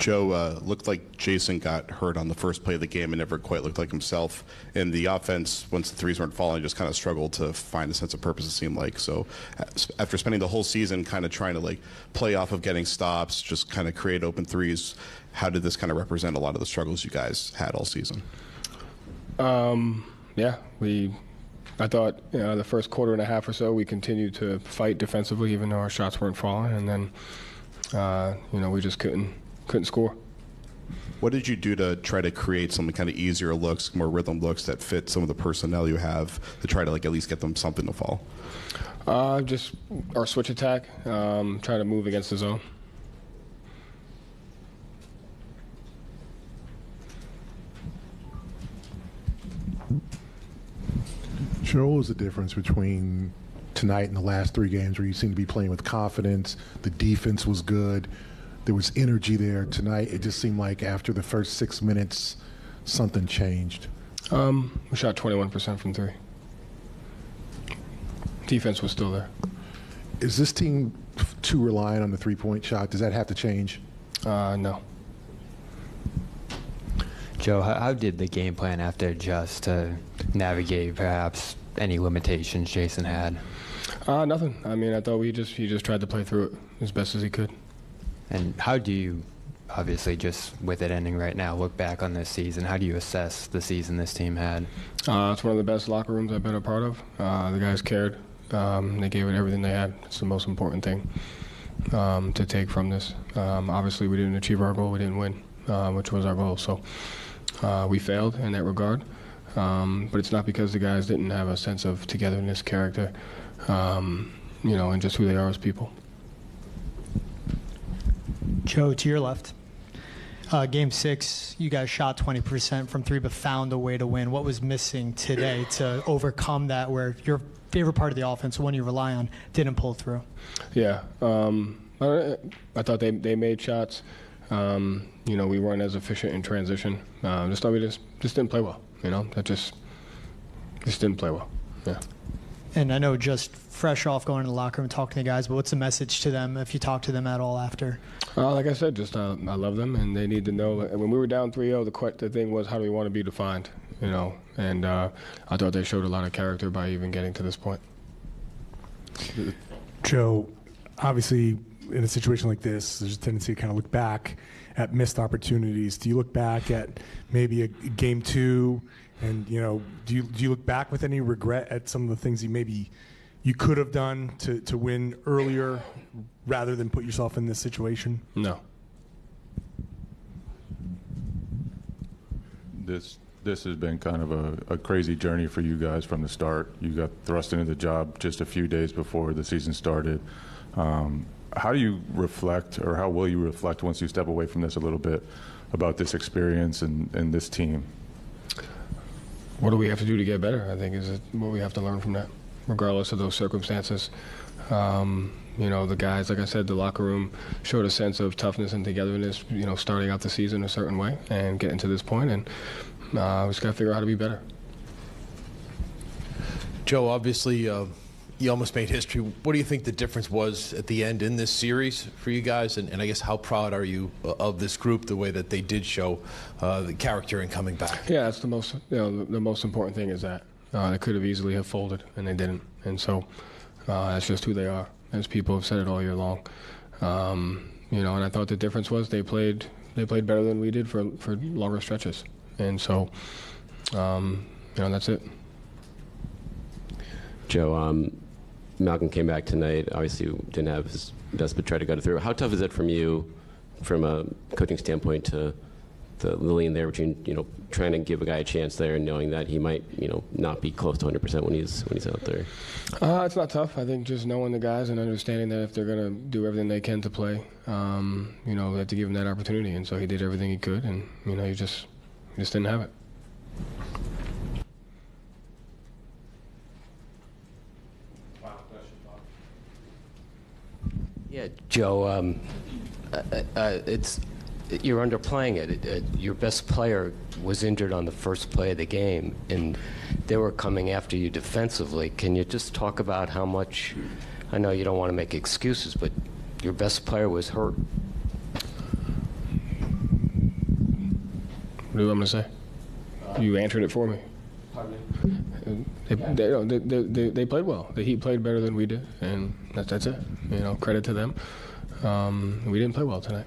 Joe, looked like Jason got hurt on the first play of the game and never quite looked like himself. And the offense, once the threes weren't falling, just kind of struggled to find a sense of purpose, it seemed like. So after spending the whole season kind of trying to play off of getting stops, just kind of create open threes, how did this kind of represent a lot of the struggles you guys had all season? Yeah, I thought the first quarter and a half or so we continued to fight defensively even though our shots weren't falling, and then we just couldn't score. What did you do to try to create some kind of easier looks, more rhythm looks that fit some of the personnel you have to try to at least get them something to fall? Just our switch attack, trying to move against the zone. Joe, what was the difference between tonight and the last three games where you seemed to be playing with confidence, the defense was good, there was energy there? Tonight, it just seemed like after the first 6 minutes, something changed. We shot 21% from three. Defense was still there. Is this team too reliant on the three-point shot? Does that have to change? No. Joe, how did the game plan have to adjust to navigate perhaps any limitations Jason had? Nothing. I mean, I thought he just tried to play through it as best as he could. And how do you, obviously just with it ending right now, look back on this season? How do you assess the season this team had? It's one of the best locker rooms I've been a part of. The guys cared. They gave it everything they had. It's the most important thing to take from this. Obviously, we didn't achieve our goal. We didn't win, which was our goal. So we failed in that regard. But it's not because the guys didn't have a sense of togetherness, character, and just who they are as people. Joe, to your left. Game 6, you guys shot 20% from three but found a way to win. What was missing today to overcome that where your favorite part of the offense, the one you rely on, didn't pull through? Yeah. I thought they made shots. We weren't as efficient in transition. Just thought we just didn't play well. That just didn't play well. Yeah. And I know just fresh off going to the locker room and talking to the guys, but what's the message to them if you talk to them at all after? Like I said, just I love them, and they need to know that when we were down 3-0, the thing was, how do we want to be defined? And I thought they showed a lot of character by even getting to this point. Joe, obviously in a situation like this, there's a tendency to kind of look back at missed opportunities. Do you look back at maybe a game 2 and, do you look back with any regret at some of the things you could have done to win earlier rather than put yourself in this situation? No. This has been kind of a crazy journey for you guys from the start. You got thrust into the job just a few days before the season started. How do you reflect, or how will you reflect once you step away from this a little bit, about this experience and this team? What do we have to do to get better, I think, is what we have to learn from that, regardless of those circumstances. The guys, like I said, the locker room showed a sense of toughness and togetherness, starting out the season a certain way and getting to this point, and we just got to figure out how to be better. Joe, obviously, you almost made history. What do you think the difference was at the end in this series for you guys? And I guess how proud are you of this group, the way that they did show the character in coming back? Yeah, that's the most, the most important thing is that. They could have easily have folded, and they didn't. And so that's just who they are, as people have said it all year long. And I thought the difference was they played better than we did for longer stretches. And so, that's it. Joe, Malcolm came back tonight. Obviously, didn't have his best, but tried to get it through. How tough is it from you, from a coaching standpoint, to the Lillian there between trying to give a guy a chance there and knowing that he might not be close to 100% when he's out there? It's not tough. I think just knowing the guys and understanding that if they're going to do everything they can to play, they have to give him that opportunity. And so he did everything he could, and he just didn't have it. Yeah, Joe, you're underplaying it. Your best player was injured on the first play of the game, and they were coming after you defensively. Can you just talk about how much, I know you don't want to make excuses, but your best player was hurt? What do you want me to say? You answered it for me. They played well. The Heat played better than we did, and that's it. Credit to them. We didn't play well tonight.